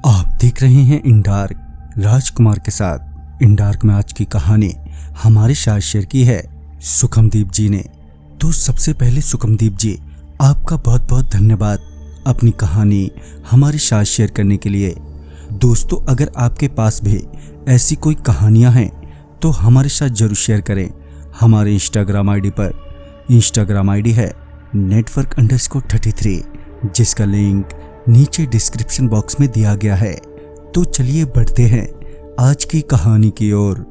आप देख रहे हैं इन डार्क राजकुमार के साथ। इन डार्क में आज की कहानी हमारे साथ शेयर की है सुखमदीप जी ने। तो सबसे पहले सुखमदीप जी, आपका बहुत बहुत धन्यवाद अपनी कहानी हमारे साथ शेयर करने के लिए। दोस्तों, अगर आपके पास भी ऐसी कोई कहानियां हैं तो हमारे साथ जरूर शेयर करें। हमारे इंस्टाग्राम आईडी पर, इंस्टाग्राम आईडी है network_33, जिसका लिंक नीचे डिस्क्रिप्शन बॉक्स में दिया गया है। तो चलिए बढ़ते हैं आज की कहानी की ओर।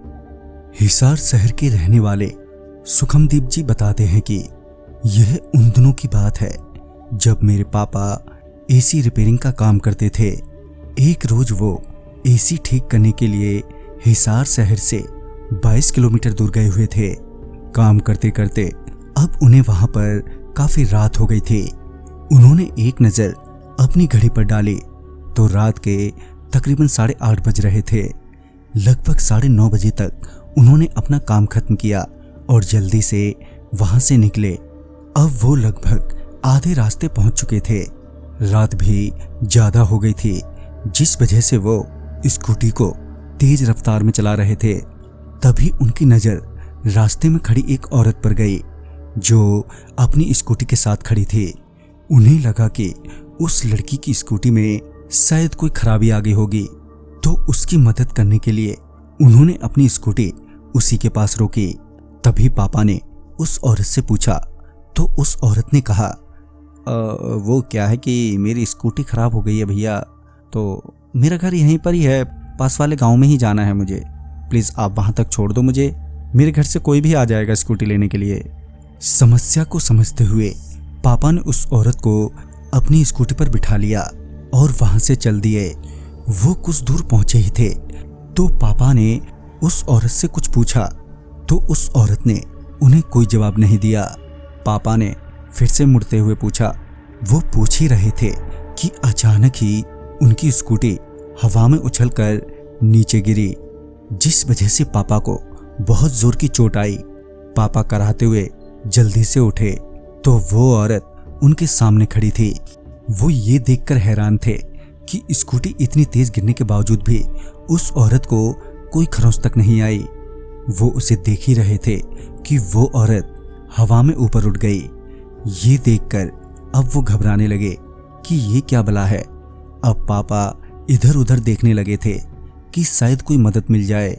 हिसार शहर के रहने वाले सुखमदीप जी बताते हैं कि यह उन दिनों की बात है जब मेरे पापा एसी रिपेयरिंग का काम करते थे। एक रोज वो एसी ठीक करने के लिए हिसार शहर से 22 किलोमीटर दूर गए हुए थे। काम करते करते अब उन्हें वहां पर काफी रात हो गई थी। उन्होंने एक नजर अपनी घड़ी पर डाली तो रात के तकरीबन 8:30 बज रहे थे। लगभग 9:30 बजे तक उन्होंने अपना काम खत्म किया और जल्दी से वहां से निकले। अब वो लगभग आधे रास्ते पहुंच चुके थे। रात भी ज्यादा हो गई थी, जिस वजह से वो स्कूटी को तेज रफ्तार में चला रहे थे। तभी उनकी नजर रास्ते में खड़ी एक औरत पर गई जो अपनी स्कूटी के साथ खड़ी थी। उन्हें लगा कि उस लड़की की स्कूटी में शायद कोई खराबी आ गई होगी, तो उसकी मदद करने के लिए उन्होंने अपनी स्कूटी उसी के पास रोकी। तभी पापा ने उस औरत से पूछा तो उस औरत ने कहा, वो क्या है कि मेरी स्कूटी खराब हो गई है भैया, तो मेरा घर यहीं पर ही है, पास वाले गांव में ही जाना है मुझे, प्लीज़ आप वहां तक छोड़ दो मुझे, मेरे घर से कोई भी आ जाएगा स्कूटी लेने के लिए। समस्या को समझते हुए पापा ने उस औरत को अपनी स्कूटी पर बिठा लिया और वहां से चल दिए। वो कुछ दूर पहुंचे ही थे तो पापा ने उस औरत से कुछ पूछा तो उस औरत ने उन्हें कोई जवाब नहीं दिया। पापा ने फिर से मुड़ते हुए पूछा। वो पूछ ही रहे थे कि अचानक ही उनकी स्कूटी हवा में उछलकर नीचे गिरी, जिस वजह से पापा को बहुत जोर की चोट आई। पापा कराहते हुए जल्दी से उठे तो वो औरत उनके सामने खड़ी थी। वो ये देखकर हैरान थे कि स्कूटी इतनी तेज गिरने के बावजूद भी उस औरत को कोई खरोंच तक नहीं आई। वो उसे देख ही रहे थे कि वो औरत हवा में ऊपर उठ गई। ये देखकर अब वो घबराने लगे कि ये क्या बला है। अब पापा इधर उधर देखने लगे थे कि शायद कोई मदद मिल जाए।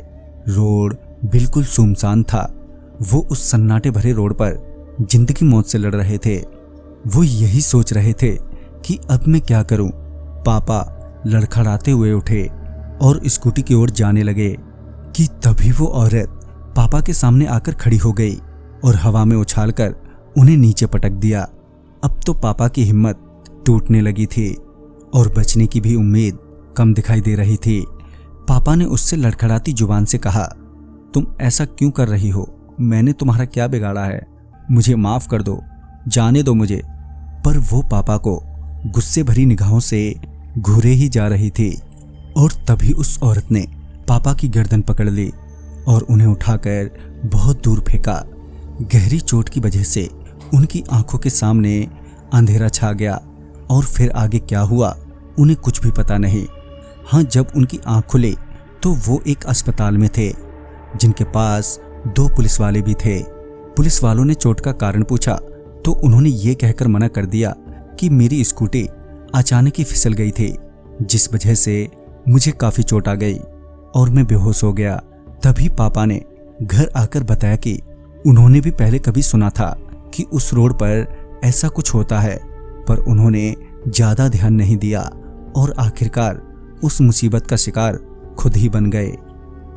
रोड बिल्कुल सुनसान था। वो उस सन्नाटे भरे रोड पर जिंदगी मौत से लड़ रहे थे। वो यही सोच रहे थे कि अब मैं क्या करूं। पापा लड़खड़ाते हुए उठे और स्कूटी की ओर जाने लगे कि तभी वो औरत पापा के सामने आकर खड़ी हो गई और हवा में उछालकर उन्हें नीचे पटक दिया। अब तो पापा की हिम्मत टूटने लगी थी और बचने की भी उम्मीद कम दिखाई दे रही थी। पापा ने उससे लड़खड़ाती जुबान से कहा, तुम ऐसा क्यों कर रही हो? मैंने तुम्हारा क्या बिगाड़ा है? मुझे माफ कर दो, जाने दो मुझे। पर वो पापा को गुस्से भरी निगाहों से घूरे ही जा रही थी और तभी उस औरत ने पापा की गर्दन पकड़ ली और उन्हें उठाकर बहुत दूर फेंका। गहरी चोट की वजह से उनकी आंखों के सामने अंधेरा छा गया और फिर आगे क्या हुआ उन्हें कुछ भी पता नहीं। हाँ, जब उनकी आंख खुली तो वो एक अस्पताल में थे, जिनके पास 2 पुलिस वाले भी थे। पुलिस वालों ने चोट का कारण पूछा तो उन्होंने ये कहकर मना कर दिया कि मेरी स्कूटी अचानक ही फिसल गई थी, जिस वजह से मुझे काफी चोट आ गई और मैं बेहोश हो गया। तभी पापा ने घर आकर बताया कि उन्होंने भी पहले कभी सुना था कि उस रोड पर ऐसा कुछ होता है, पर उन्होंने ज्यादा ध्यान नहीं दिया और आखिरकार उस मुसीबत का शिकार खुद ही बन गए।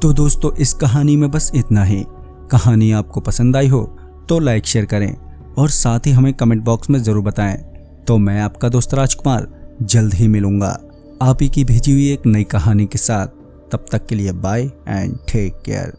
तो दोस्तों, इस कहानी में बस इतना ही। कहानी आपको पसंद आई हो तो लाइक शेयर करें और साथ ही हमें कमेंट बॉक्स में जरूर बताएं। तो मैं आपका दोस्त राजकुमार जल्द ही मिलूंगा आप ही की भेजी हुई एक नई कहानी के साथ। तब तक के लिए बाय एंड टेक केयर।